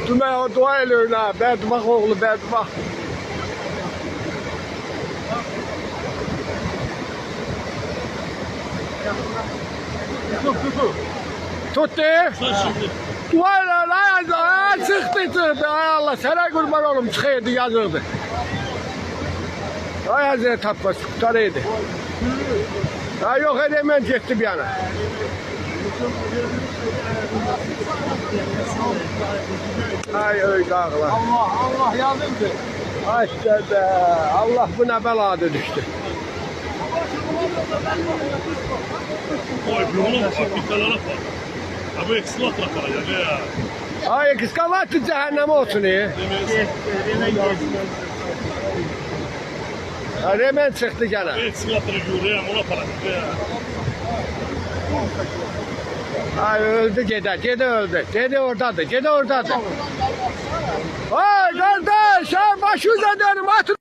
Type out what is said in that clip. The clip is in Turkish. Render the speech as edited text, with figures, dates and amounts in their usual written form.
Dümen o dua ediyorsun ha. Bedbak oğlu bedbak. Tut de. Dua ediyorsun ha. Çıktı. Ay Allah sana kurban oğlum çıkıyordu yazıldı. Ay Hazreti Abbas kurtarıydı. Ha yok hemen gitti bir yana. Ay öyle ağlar. Allah yardımcı. Ay de Allah buna belada düştü. Ой, блин, kapitalara bak. Abi ekskalator kalacak ya. Ay kıskalatı cehennem olsun ya. Hemen çıktı gene. Ekskalator yürüyen ona kalacak ya. Ay öldü Cede öldü. Cede oradadır. Ay kardeş sen başı üzerinde atın.